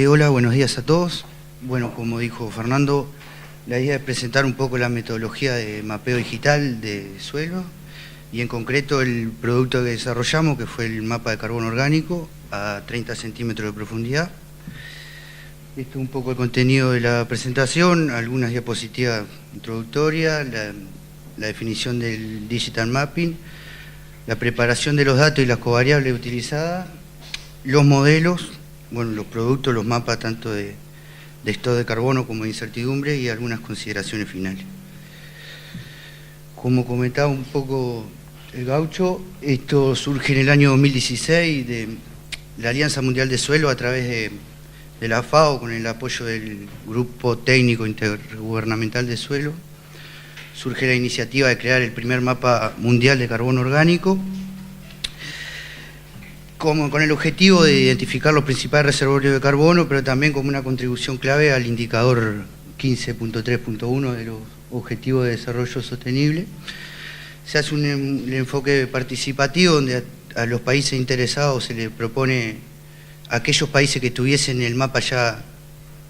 Hola, buenos días a todos. Bueno, como dijo Fernando, la idea es presentar un poco la metodología de mapeo digital de suelo y en concreto el producto que desarrollamos, que fue el mapa de carbono orgánico a 30 centímetros de profundidad. Esto es un poco el contenido de la presentación, algunas diapositivas introductorias, la definición del digital mapping, la preparación de los datos y las covariables utilizadas, los modelos, bueno, los productos, los mapas tanto de stock de carbono como de incertidumbre y algunas consideraciones finales. Como comentaba un poco el Gaucho, esto surge en el año 2016 de la Alianza Mundial de Suelo a través de la FAO con el apoyo del Grupo Técnico Intergubernamental de Suelo. Surge la iniciativa de crear el primer mapa mundial de carbono orgánico, con el objetivo de identificar los principales reservorios de carbono, pero también como una contribución clave al indicador 15.3.1 de los Objetivos de Desarrollo Sostenible. Se hace un enfoque participativo donde a los países interesados se les propone a aquellos países que tuviesen el mapa ya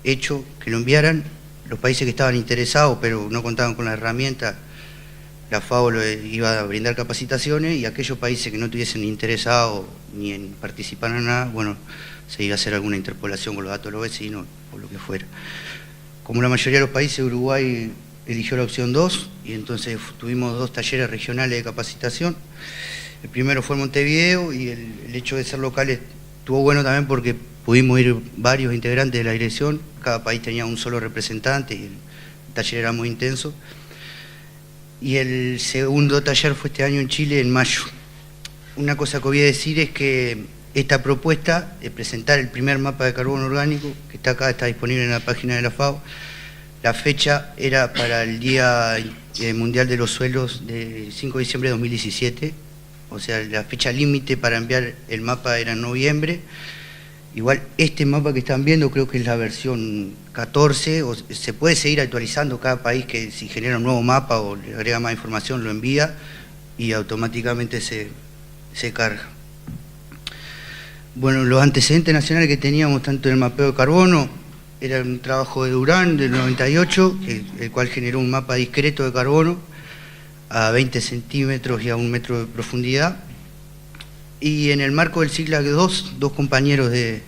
hecho, que lo enviaran. Los países que estaban interesados pero no contaban con la herramienta, la FAO iba a brindar capacitaciones, y aquellos países que no estuviesen interesados ni en participar en nada, bueno, se iba a hacer alguna interpolación con los datos de los vecinos o lo que fuera. Como la mayoría de los países, Uruguay eligió la opción 2 y entonces tuvimos 2 talleres regionales de capacitación. El primero fue en Montevideo y el hecho de ser locales estuvo bueno también porque pudimos ir varios integrantes de la dirección, cada país tenía un solo representante y el taller era muy intenso. Y el segundo taller fue este año en Chile, en mayo. Una cosa que voy a decir es que esta propuesta de presentar el primer mapa de carbono orgánico, que está acá, está disponible en la página de la FAO, la fecha era para el Día Mundial de los Suelos de 5 de diciembre de 2017, o sea, la fecha límite para enviar el mapa era en noviembre. Igual este mapa que están viendo creo que es la versión 14, o se puede seguir actualizando cada país que si genera un nuevo mapa o le agrega más información lo envía y automáticamente se carga. Bueno, los antecedentes nacionales que teníamos tanto en el mapeo de carbono era un trabajo de Durán del 98, el cual generó un mapa discreto de carbono a 20 centímetros y a 1 metro de profundidad. Y en el marco del CICLAC 2, 2 compañeros de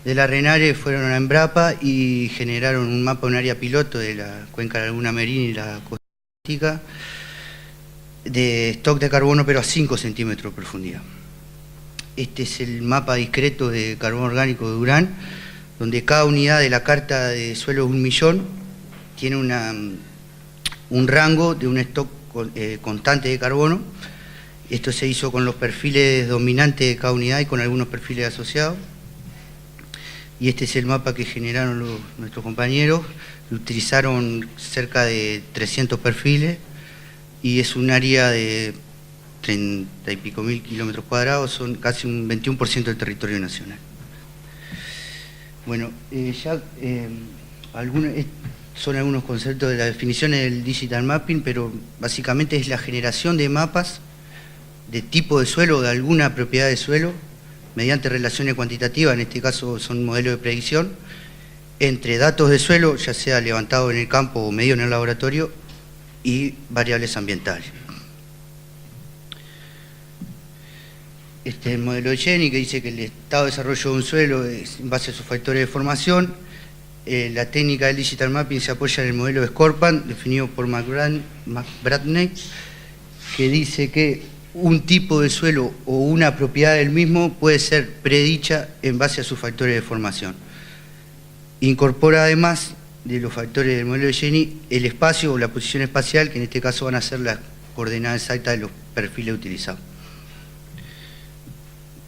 la RENARE fueron a Embrapa y generaron un mapa, un área piloto de la cuenca de la Laguna Merín y la costa atlántica, de stock de carbono pero a 5 centímetros de profundidad. Este es el mapa discreto de carbono orgánico de Durán, donde cada unidad de la carta de suelo es 1 millón, tiene un rango de un stock constante de carbono. Esto se hizo con los perfiles dominantes de cada unidad y con algunos perfiles asociados. Y este es el mapa que generaron nuestros compañeros. Utilizaron cerca de 300 perfiles y es un área de 30 y pico mil kilómetros cuadrados, son casi un 21% del territorio nacional. Bueno, son algunos conceptos de las definiciones del digital mapping, pero básicamente es la generación de mapas de tipo de suelo o de alguna propiedad de suelo mediante relaciones cuantitativas, en este caso son modelos de predicción, entre datos de suelo, ya sea levantados en el campo o medido en el laboratorio, y variables ambientales. Este es el modelo de Jenny, que dice que el estado de desarrollo de un suelo es en base a sus factores de formación. La técnica del digital mapping se apoya en el modelo de Scorpan, definido por McBratney, que dice que un tipo de suelo o una propiedad del mismo puede ser predicha en base a sus factores de formación. Incorpora además de los factores del modelo de Jenny el espacio o la posición espacial, que en este caso van a ser las coordenadas exactas de los perfiles utilizados.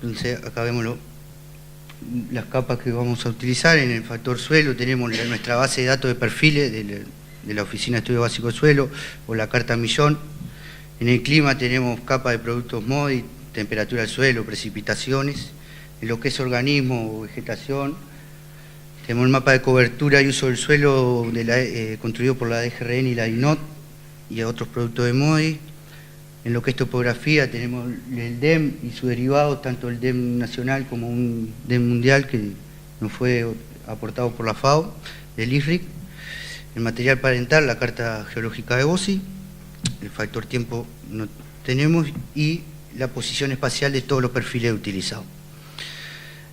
Entonces acá vemos las capas que vamos a utilizar. En el factor suelo tenemos nuestra base de datos de perfiles de la Oficina de Estudio Básico de Suelo o la carta millón. En el clima tenemos capas de productos MODI, temperatura del suelo, precipitaciones. En lo que es organismo o vegetación, tenemos el mapa de cobertura y uso del suelo construido por la DGRN y la INOT y otros productos de MODI. En lo que es topografía tenemos el DEM y sus derivados, tanto el DEM nacional como un DEM mundial que nos fue aportado por la FAO, del IRRIC, el material parental, la carta geológica de Bossi, el factor tiempo no tenemos, y la posición espacial de todos los perfiles utilizados.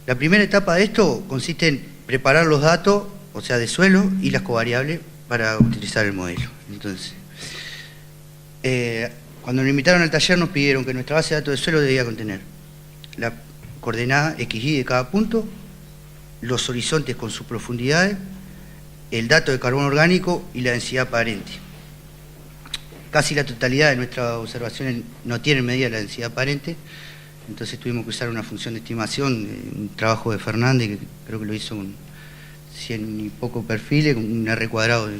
La primera etapa de esto consiste en preparar los datos, o sea, de suelo y las covariables para utilizar el modelo. Entonces, cuando nos invitaron al taller nos pidieron que nuestra base de datos de suelo debía contener la coordenada XY de cada punto, los horizontes con sus profundidades, el dato de carbono orgánico y la densidad aparente. Casi la totalidad de nuestras observaciones no tienen medida la densidad aparente, entonces tuvimos que usar una función de estimación, un trabajo de Fernández, que creo que lo hizo con 100 y poco perfiles, con un R cuadrado de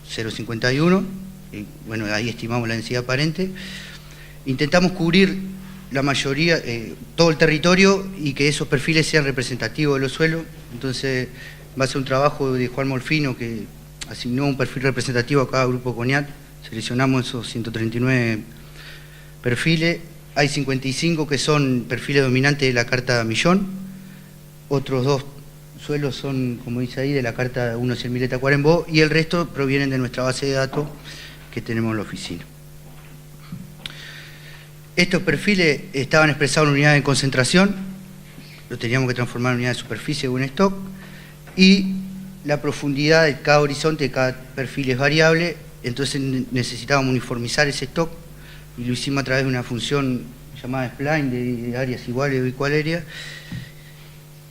0,51, y bueno, ahí estimamos la densidad aparente. Intentamos cubrir la mayoría, todo el territorio, y que esos perfiles sean representativos de los suelos. Entonces, en base a un trabajo de Juan Molfino, que asignó un perfil representativo a cada grupo CONIAT, seleccionamos esos 139 perfiles. Hay 55 que son perfiles dominantes de la carta Millón, otros 2 suelos son, como dice ahí, de la carta 1.100.000 de Tacuarembó, y el resto provienen de nuestra base de datos que tenemos en la oficina. Estos perfiles estaban expresados en unidades de concentración, lo teníamos que transformar en unidades de superficie o en stock, y la profundidad de cada horizonte de cada perfil es variable, entonces necesitábamos uniformizar ese stock, y lo hicimos a través de una función llamada spline de áreas iguales o equal area,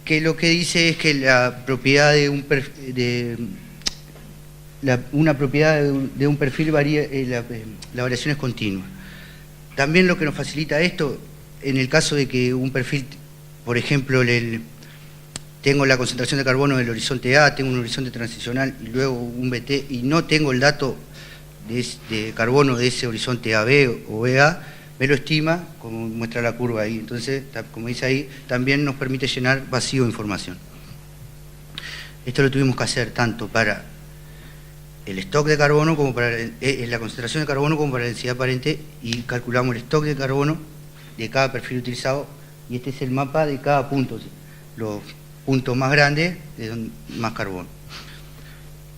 que lo que dice es que la propiedad de una propiedad de un perfil varía, la variación es continua. También lo que nos facilita esto, en el caso de que un perfil, por ejemplo, tengo la concentración de carbono del horizonte A, tengo un horizonte transicional y luego un BT, y no tengo el dato de carbono de ese horizonte AB o BA, me lo estima, como muestra la curva ahí. Entonces, como dice ahí, también nos permite llenar vacío de información. Esto lo tuvimos que hacer tanto para el stock de carbono, como para la concentración de carbono, como para la densidad aparente, y calculamos el stock de carbono de cada perfil utilizado, y este es el mapa de cada punto, los puntos más grandes, de donde más carbono.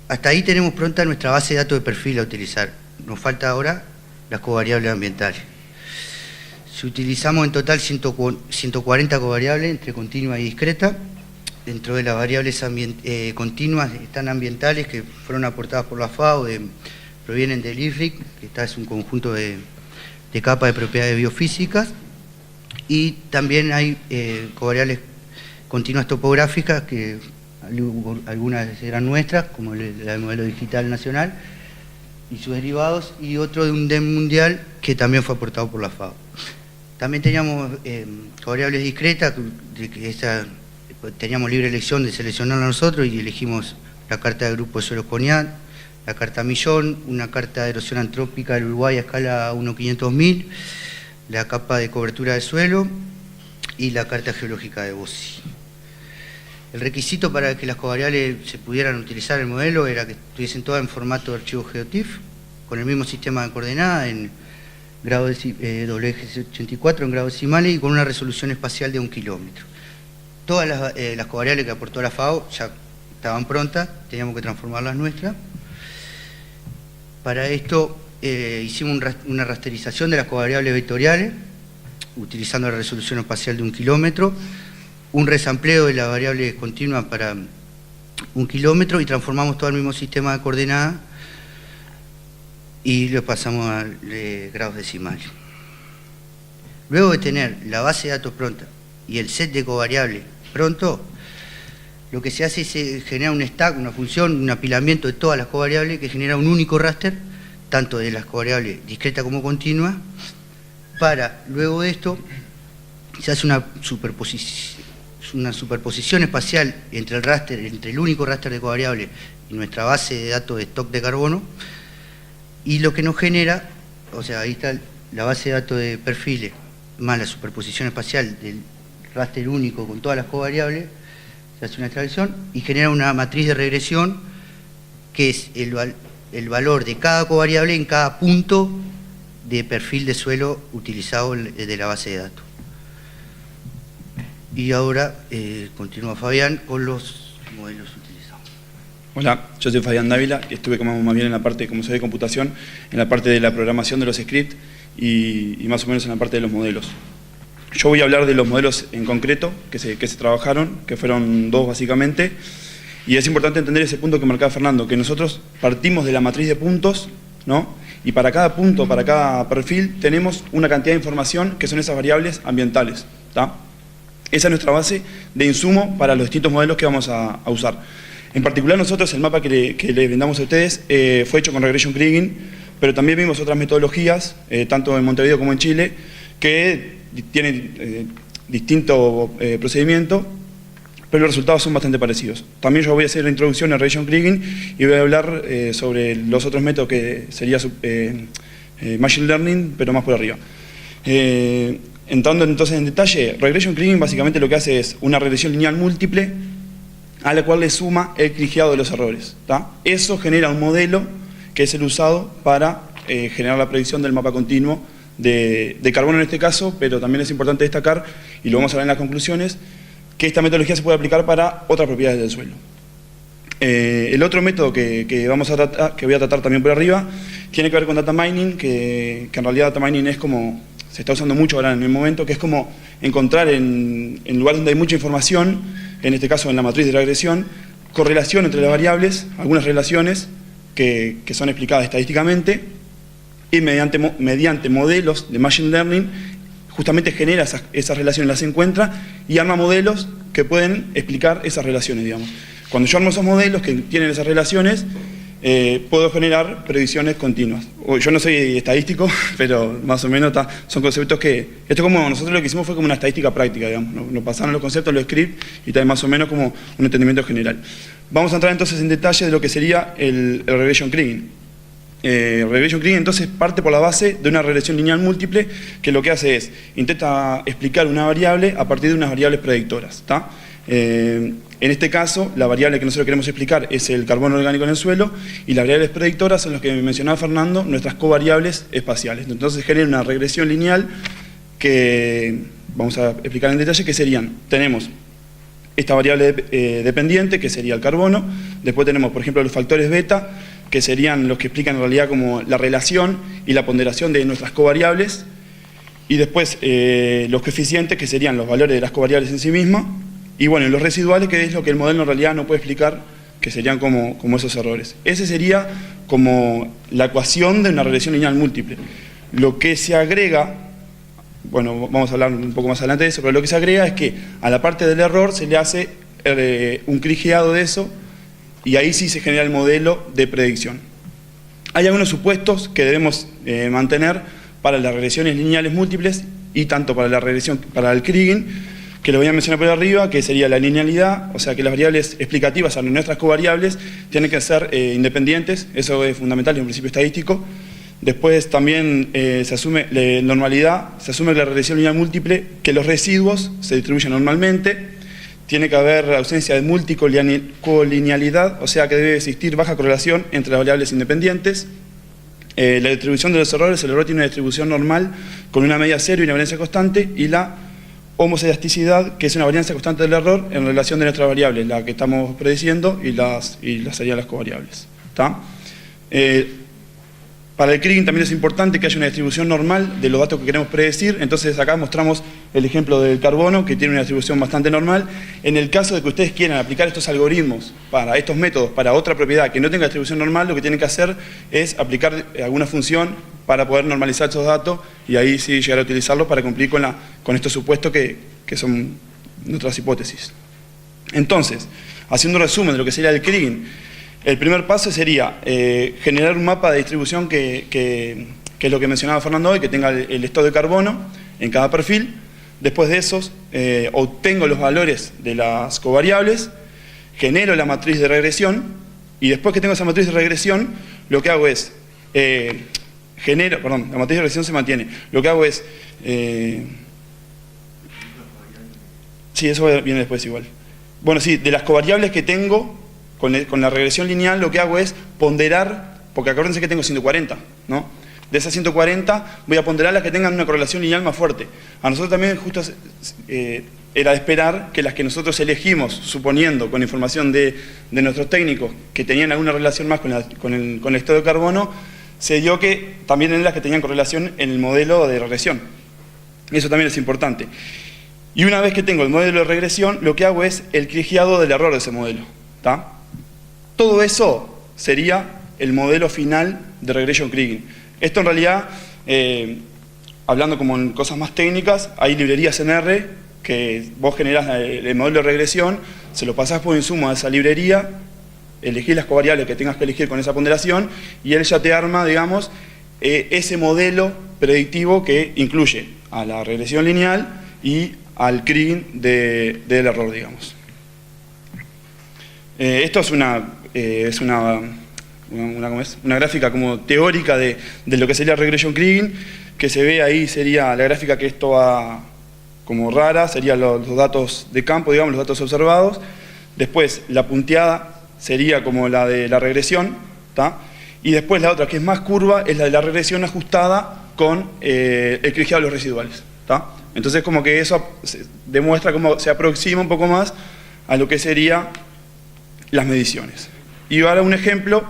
Hasta ahí tenemos pronta nuestra base de datos de perfil a utilizar. Nos falta ahora las covariables ambientales. Si utilizamos en total 140 covariables entre continua y discreta. Dentro de las variables continuas están ambientales, que fueron aportadas por la FAO, provienen del IRRIC, que es un conjunto de capas de propiedades biofísicas, y también hay covariables continuas topográficas, que algunas eran nuestras, como la del modelo digital nacional y sus derivados, y otro de un DEM mundial que también fue aportado por la FAO. También teníamos covariables discretas, teníamos libre elección de seleccionarla nosotros, y elegimos la carta de grupo de suelos CONIAT, la carta Millón, una carta de erosión antrópica del Uruguay a escala 1.500.000, la capa de cobertura de suelo y la carta geológica de Bossi. El requisito para que las covariables se pudieran utilizar en el modelo era que estuviesen todas en formato de archivo GeoTIFF, con el mismo sistema de coordenadas, en grado WG84 en grados decimales, y con una resolución espacial de 1 kilómetro. Todas las covariables que aportó la FAO ya estaban prontas, teníamos que transformar las nuestras. Para esto hicimos una rasterización de las covariables vectoriales, utilizando la resolución espacial de 1 kilómetro, un resampleo de la variable continua para 1 kilómetro, y transformamos todo el mismo sistema de coordenadas y lo pasamos a grados decimales. Luego de tener la base de datos pronta y el set de covariables pronto, lo que se hace es generar un stack, una función, un apilamiento de todas las covariables, que genera un único raster, tanto de las covariables discreta como continua, para luego de esto se hace una superposición espacial entre el único raster de covariables y nuestra base de datos de stock de carbono, y lo que nos genera, o sea, ahí está la base de datos de perfiles más la superposición espacial del raster único con todas las covariables, se hace una extracción y genera una matriz de regresión, que es el valor de cada covariable en cada punto de perfil de suelo utilizado de la base de datos. Y ahora continúa Fabián con los modelos utilizados. Hola, yo soy Fabián Dávila y estuve como más bien en la parte, como se ve, de computación, en la parte de la programación de los scripts y más o menos en la parte de los modelos. Yo voy a hablar de los modelos en concreto que se trabajaron, que fueron 2 básicamente, y es importante entender ese punto que marcaba Fernando, que nosotros partimos de la matriz de puntos, ¿no? Y para cada punto, para cada perfil, tenemos una cantidad de información que son esas variables ambientales, ¿tá? Esa es nuestra base de insumo para los distintos modelos que vamos a usar. En particular nosotros el mapa que le brindamos a ustedes fue hecho con Regression Kriging, pero también vimos otras metodologías, tanto en Montevideo como en Chile, que tienen distinto procedimiento, pero los resultados son bastante parecidos. También yo voy a hacer la introducción a Regression Kriging y voy a hablar sobre los otros métodos que sería Machine Learning, pero más por arriba. Entrando entonces en detalle, Regression Kriging básicamente lo que hace es una regresión lineal múltiple a la cual le suma el cligeado de los errores, ¿tá? Eso genera un modelo que es el usado para generar la predicción del mapa continuo de carbono en este caso, pero también es importante destacar, y lo vamos a ver en las conclusiones, que esta metodología se puede aplicar para otras propiedades del suelo. El otro método que vamos a tratar, que voy a tratar también por arriba, tiene que ver con data mining, que en realidad data mining es como, se está usando mucho ahora en el momento, que es como encontrar en lugares donde hay mucha información, en este caso en la matriz de regresión, correlación entre las variables, algunas relaciones que son explicadas estadísticamente, y mediante modelos de Machine Learning, justamente genera esas relaciones, las encuentra, y arma modelos que pueden explicar esas relaciones, digamos. Cuando yo armo esos modelos que tienen esas relaciones, puedo generar predicciones continuas. Yo no soy estadístico, pero más o menos son conceptos que... Esto como nosotros lo que hicimos fue como una estadística práctica, digamos. Nos pasaron los conceptos, los scripts, y también más o menos como un entendimiento general. Vamos a entrar entonces en detalle de lo que sería el Regression Kriging. Regression Kriging entonces parte por la base de una regresión lineal múltiple que lo que hace es, intenta explicar una variable a partir de unas variables predictoras, ¿tá? En este caso, la variable que nosotros queremos explicar es el carbono orgánico en el suelo, y las variables predictoras son las que mencionaba Fernando, nuestras covariables espaciales. Entonces genera una regresión lineal que vamos a explicar en detalle, que serían, tenemos esta variable dependiente, que sería el carbono, después tenemos, por ejemplo, los factores beta, que serían los que explican en realidad como la relación y la ponderación de nuestras covariables, y después los coeficientes, que serían los valores de las covariables en sí mismas, y bueno, los residuales, que es lo que el modelo en realidad no puede explicar, que serían como esos errores. Ese sería como la ecuación de una regresión lineal múltiple. Lo que se agrega, bueno, vamos a hablar un poco más adelante de eso, pero lo que se agrega es que a la parte del error se le hace un cligeado de eso, y ahí sí se genera el modelo de predicción. Hay algunos supuestos que debemos mantener para las regresiones lineales múltiples, y tanto para la regresión, para el Kriging, que lo voy a mencionar por arriba, que sería la linealidad, o sea que las variables explicativas, o sea, nuestras covariables, tienen que ser independientes, eso es fundamental, es un principio estadístico. Después también se asume normalidad, se asume que la regresión lineal múltiple, que los residuos se distribuyen normalmente, tiene que haber ausencia de multicolinealidad, o sea que debe existir baja correlación entre las variables independientes. La distribución de los errores, el error tiene una distribución normal con una media cero y una varianza constante, y la homoscedasticidad, que es una varianza constante del error en relación de nuestras variables, la que estamos prediciendo, y las serían las covariables, ¿tá? Para el Kriging también es importante que haya una distribución normal de los datos que queremos predecir. Entonces acá mostramos el ejemplo del carbono, que tiene una distribución bastante normal. En el caso de que ustedes quieran aplicar estos algoritmos para estos métodos, para otra propiedad que no tenga distribución normal, lo que tienen que hacer es aplicar alguna función para poder normalizar esos datos, y ahí sí llegar a utilizarlos para cumplir con estos supuestos que son nuestras hipótesis. Entonces, haciendo un resumen de lo que sería el Kriging, el primer paso sería generar un mapa de distribución que es lo que mencionaba Fernando hoy, que tenga el estado de carbono en cada perfil. Después de esos, obtengo los valores de las covariables, genero la matriz de regresión, y después que tengo esa matriz de regresión, lo que hago es la matriz de regresión se mantiene. Lo que hago es... sí, eso viene después igual. Bueno, sí, de las covariables que tengo, con la regresión lineal, lo que hago es ponderar, porque acuérdense que tengo 140, ¿no? De esas 140 voy a ponderar las que tengan una correlación lineal más fuerte. A nosotros también justo era de esperar que las que nosotros elegimos, suponiendo con información de nuestros técnicos que tenían alguna relación más con el estado de carbono, se dio que también eran las que tenían correlación en el modelo de regresión. Eso también es importante. Y una vez que tengo el modelo de regresión, lo que hago es el cligiado del error de ese modelo. ¿Tá? Todo eso sería el modelo final de regression kriging. Esto en realidad, hablando como en cosas más técnicas, hay librerías en R que vos generás el modelo de regresión, se lo pasás por insumo a esa librería, elegís las covariables que tengas que elegir con esa ponderación y él ya te arma, digamos, ese modelo predictivo que incluye a la regresión lineal y al kriging del error, digamos. Esto es una gráfica como teórica de lo que sería regression kriging, que se ve ahí, sería la gráfica que esto va como rara, serían los datos de campo, digamos, los datos observados. Después la punteada sería como la de la regresión, ¿tá? Y después la otra que es más curva es la de la regresión ajustada con el cligiado de los residuales, ¿tá? Entonces como que eso demuestra cómo se aproxima un poco más a lo que serían las mediciones. Y ahora un ejemplo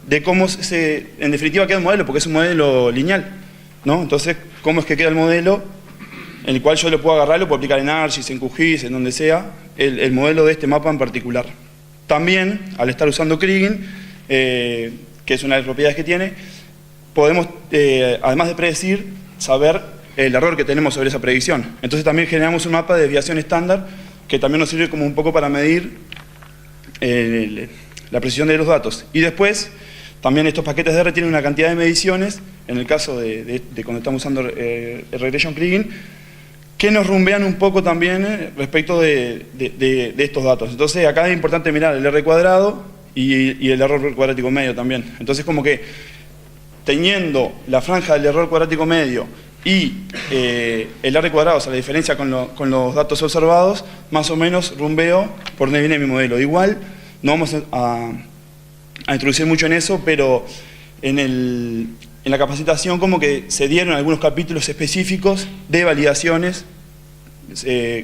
de cómo en definitiva queda el modelo, porque es un modelo lineal, ¿no? Entonces, cómo es que queda el modelo, en el cual yo lo puedo agarrar, lo puedo aplicar en ArcGIS, en QGIS, en donde sea, el modelo de este mapa en particular. También, al estar usando kriging, que es una de las propiedades que tiene, podemos, además de predecir, saber el error que tenemos sobre esa predicción. Entonces también generamos un mapa de desviación estándar que también nos sirve como un poco para medir la precisión de los datos. Y después, también estos paquetes de R tienen una cantidad de mediciones, en el caso de cuando estamos usando el regression kriging, que nos rumbean un poco también respecto de estos datos. Entonces acá es importante mirar el R cuadrado y el error cuadrático medio también. Entonces como que teniendo la franja del error cuadrático medio y el R cuadrado, o sea la diferencia con los datos observados, más o menos rumbeo por donde viene mi modelo. Igual no vamos a introducir mucho en eso, pero en la capacitación como que se dieron algunos capítulos específicos de validaciones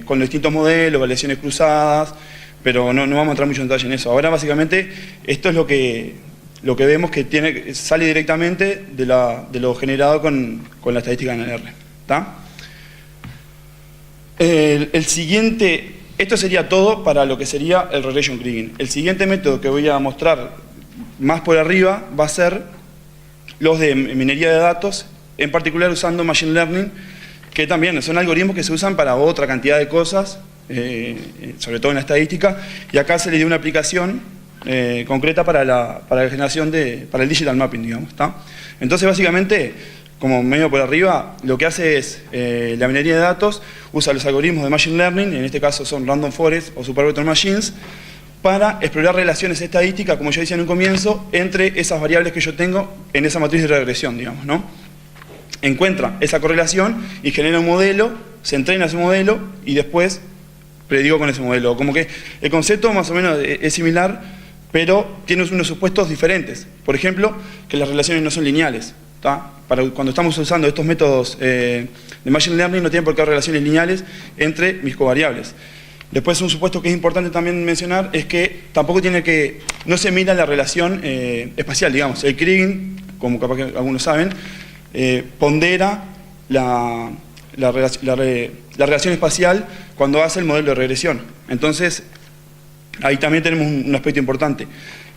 con los distintos modelos, validaciones cruzadas, pero no vamos a entrar mucho en detalle en eso. Ahora básicamente esto es lo que vemos que sale directamente de lo generado con la estadística en el R. ¿Tá? El siguiente, esto sería todo para lo que sería el regression kriging. El siguiente método que voy a mostrar más por arriba va a ser los de minería de datos, en particular usando Machine Learning, que también son algoritmos que se usan para otra cantidad de cosas, sobre todo en la estadística, y acá se le dio una aplicación concreta para la generación para el digital mapping, digamos, ¿tá? Entonces básicamente, como medio por arriba, lo que hace es la minería de datos, usa los algoritmos de Machine Learning, en este caso son Random Forest o Super Vector Machines, para explorar relaciones estadísticas, como yo decía en un comienzo, entre esas variables que yo tengo en esa matriz de regresión, digamos, ¿no? Encuentra esa correlación y genera un modelo, se entrena ese modelo y después predigo con ese modelo. Como que el concepto más o menos es similar, pero tiene unos supuestos diferentes. Por ejemplo, que las relaciones no son lineales, ¿tá? Cuando estamos usando estos métodos de Machine Learning no tienen por qué haber relaciones lineales entre mis covariables. Después un supuesto que es importante también mencionar es que tampoco no se mira la relación espacial, digamos. El kriging, como capaz que algunos saben, pondera la relación espacial cuando hace el modelo de regresión. Entonces, ahí también tenemos un aspecto importante.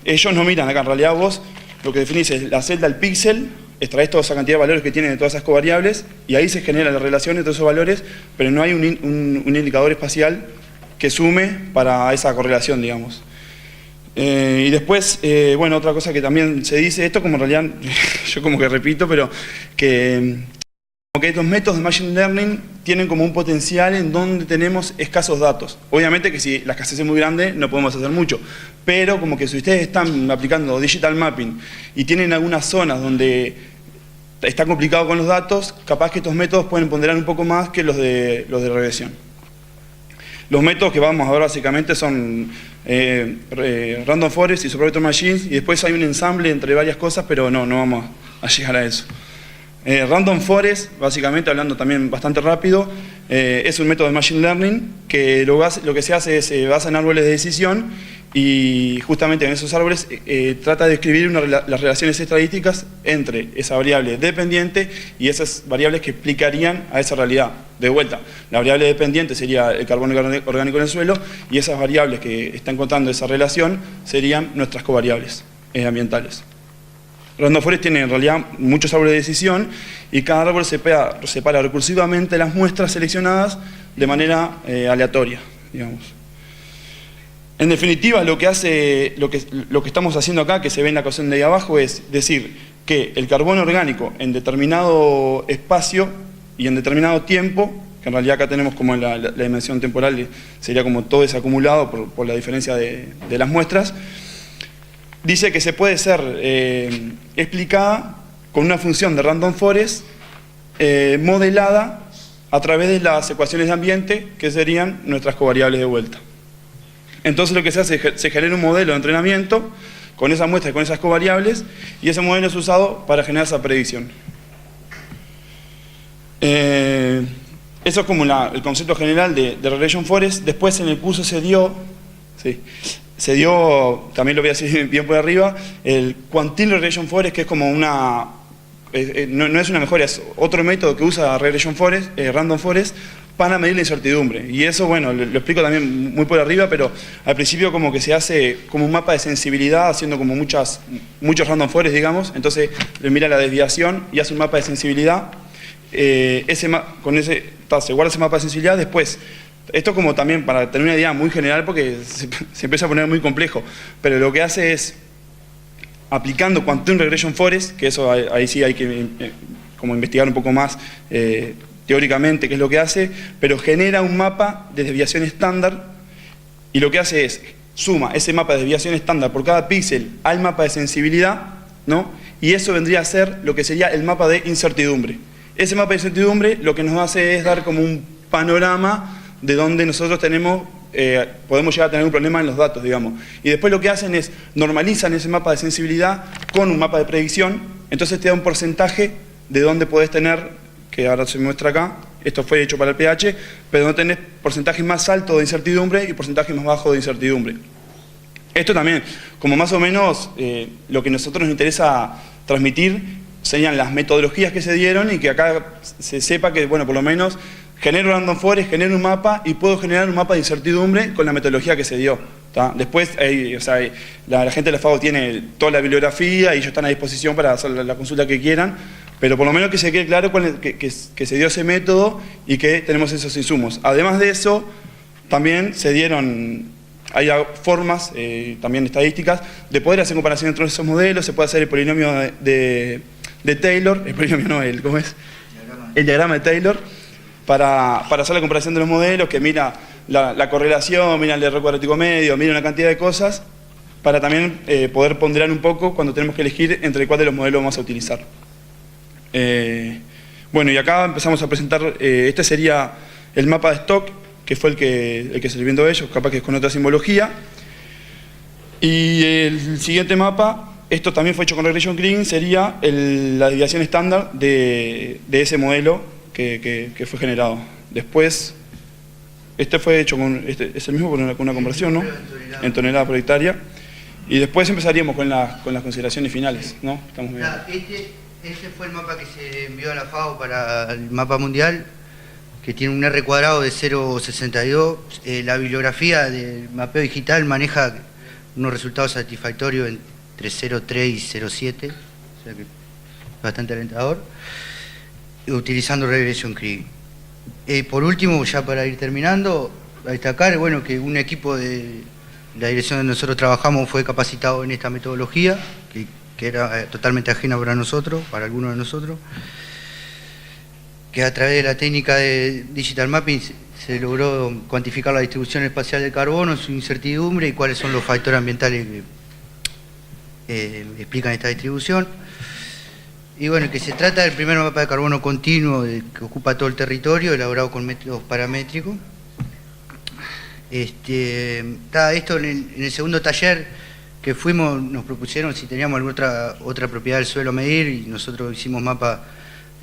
Ellos no miran acá, en realidad vos lo que definís es la celda del píxel, extraes toda esa cantidad de valores que tienen de todas esas covariables y ahí se genera la relación entre esos valores, pero no hay un indicador espacial que sume para esa correlación, digamos. Y después, bueno, otra cosa que también se dice, esto como en realidad, yo como que repito, pero que estos métodos de Machine Learning tienen como un potencial en donde tenemos escasos datos. Obviamente que si la escasez es muy grande no podemos hacer mucho, pero como que si ustedes están aplicando Digital Mapping y tienen algunas zonas donde está complicado con los datos, capaz que estos métodos pueden ponderar un poco más que los de regresión. Los métodos que vamos a ver básicamente son Random Forest y Super Vector Machines, y después hay un ensamble entre varias cosas, pero no vamos a llegar a eso. Random Forest, básicamente, hablando también bastante rápido, es un método de Machine Learning que lo que se hace es se basa en árboles de decisión y justamente en esos árboles trata de describir las relaciones estadísticas entre esa variable dependiente y esas variables que explicarían a esa realidad. De vuelta, la variable dependiente sería el carbono orgánico en el suelo y esas variables que están contando esa relación serían nuestras covariables ambientales. Random Forest tiene en realidad muchos árboles de decisión y cada árbol separa recursivamente las muestras seleccionadas de manera aleatoria, digamos. En definitiva, lo que estamos haciendo acá, que se ve en la ecuación de ahí abajo, es decir que el carbono orgánico en determinado espacio y en determinado tiempo, que en realidad acá tenemos como la dimensión temporal, sería como todo ese acumulado por la diferencia de las muestras, dice que se puede ser explicada con una función de Random Forest modelada a través de las ecuaciones de ambiente, que serían nuestras covariables de vuelta. Entonces lo que se hace es se genera un modelo de entrenamiento con esas muestras y con esas covariables, y ese modelo es usado para generar esa predicción. Eso es como el concepto general de Regression Forest. Después en el curso se dio, también lo voy a decir bien por arriba, el Quantile Regression Forest, que es como una, no es una mejora, es otro método que usa Regression Forest, Random Forest, para medir la incertidumbre. Y eso, bueno, lo explico también muy por arriba, pero al principio como que se hace como un mapa de sensibilidad, haciendo como muchos Random Forest, digamos. Entonces le mira la desviación y hace un mapa de sensibilidad. Se guarda ese mapa de sensibilidad. Después, esto como también para tener una idea muy general, porque se empieza a poner muy complejo, pero lo que hace es, aplicando Quantile Regression Forest, que eso ahí sí hay que como investigar un poco más teóricamente qué es lo que hace, pero genera un mapa de desviación estándar, y lo que hace es, suma ese mapa de desviación estándar por cada píxel al mapa de sensibilidad, ¿no? Y eso vendría a ser lo que sería el mapa de incertidumbre. Ese mapa de incertidumbre lo que nos hace es dar como un panorama de donde nosotros podemos llegar a tener un problema en los datos, digamos. Y después lo que hacen es, normalizan ese mapa de sensibilidad con un mapa de predicción, entonces te da un porcentaje de dónde podés tener, que ahora se muestra acá, esto fue hecho para el pH, pero no tenés porcentajes más altos de incertidumbre y porcentajes más bajos de incertidumbre. Esto también, como más o menos lo que a nosotros nos interesa transmitir, serían las metodologías que se dieron y que acá se sepa que, bueno, por lo menos genero Random Forest, genero un mapa y puedo generar un mapa de incertidumbre con la metodología que se dio. ¿Tá? Después, la gente de la FAO tiene toda la bibliografía y ellos están a disposición para hacer la consulta que quieran, pero por lo menos que se quede claro que se dio ese método y que tenemos esos insumos. Además de eso, también se dieron, hay formas, también estadísticas, de poder hacer comparación entre esos modelos. Se puede hacer el polinomio de Taylor, el polinomio no, ¿cómo es? El diagrama de Taylor, para hacer la comparación de los modelos, que mira la correlación, mira el error cuadrático medio, mira una cantidad de cosas, para también poder ponderar un poco cuando tenemos que elegir entre cuál de los modelos vamos a utilizar. Bueno, y acá empezamos a presentar, este sería el mapa de stock, que fue el que se les viendo a ellos, capaz que es con otra simbología. Y el siguiente mapa, esto también fue hecho con Regression Green, sería la desviación estándar de ese modelo que fue generado. Después, este fue hecho es el mismo con una conversión, ¿no? En tonelada por hectárea. Y después empezaríamos con las consideraciones finales, ¿no? Estamos bien. Este fue el mapa que se envió a la FAO para el mapa mundial, que tiene un R cuadrado de 0,62. La bibliografía del mapeo digital maneja unos resultados satisfactorios entre 0,3 y 0,7, o sea que es bastante alentador, utilizando Regression Green. Por último, ya para ir terminando, a destacar, bueno, que un equipo de la dirección donde nosotros trabajamos fue capacitado en esta metodología, que era totalmente ajena para nosotros, para algunos de nosotros, que a través de la técnica de Digital Mapping se logró cuantificar la distribución espacial del carbono, su incertidumbre y cuáles son los factores ambientales que explican esta distribución. Y bueno, que se trata del primer mapa de carbono continuo que ocupa todo el territorio, elaborado con métodos paramétricos. Esto en el segundo taller que fuimos, nos propusieron si teníamos alguna otra propiedad del suelo a medir, y nosotros hicimos mapa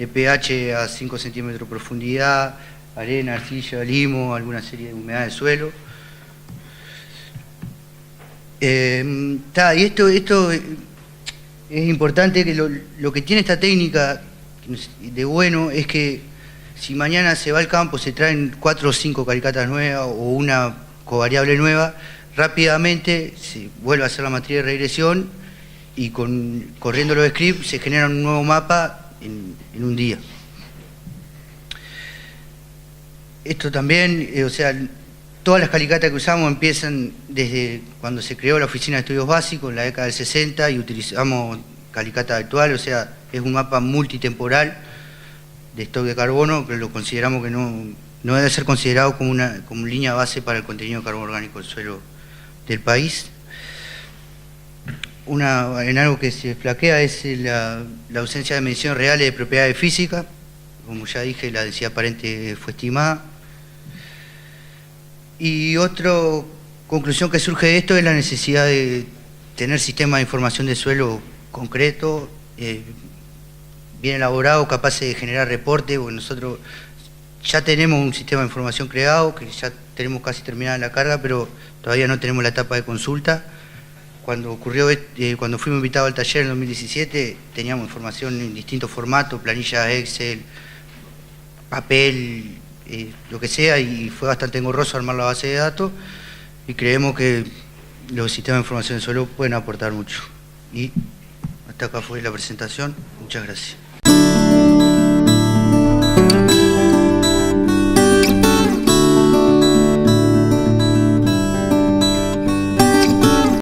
de pH a 5 centímetros de profundidad, arena, arcilla, limo, alguna serie de humedad del suelo. Y esto es importante, que lo que tiene esta técnica de bueno es que si mañana se va al campo, se traen 4 o 5 calicatas nuevas o una covariable nueva, rápidamente se vuelve a hacer la matriz de regresión y corriendo los scripts se genera un nuevo mapa en un día. Esto también, o sea, todas las calicatas que usamos empiezan desde cuando se creó la Oficina de Estudios Básicos, en la década del 60, y utilizamos calicata actual, o sea, es un mapa multitemporal de stock de carbono, pero lo consideramos que no debe ser considerado como línea base para el contenido de carbono orgánico del suelo del país. En algo que se flaquea es la ausencia de mediciones reales de propiedades físicas. Como ya dije, la densidad aparente fue estimada. Y otra conclusión que surge de esto es la necesidad de tener sistemas de información de suelo concreto, bien elaborado, capaces de generar reportes, porque nosotros ya tenemos un sistema de información creado, que ya tenemos casi terminada la carga, pero todavía no tenemos la etapa de consulta. Cuando fuimos invitados al taller en 2017, teníamos información en distintos formatos, planillas Excel, papel, lo que sea, y fue bastante engorroso armar la base de datos, y creemos que los sistemas de información de suelo pueden aportar mucho. Y hasta acá fue la presentación. Muchas gracias.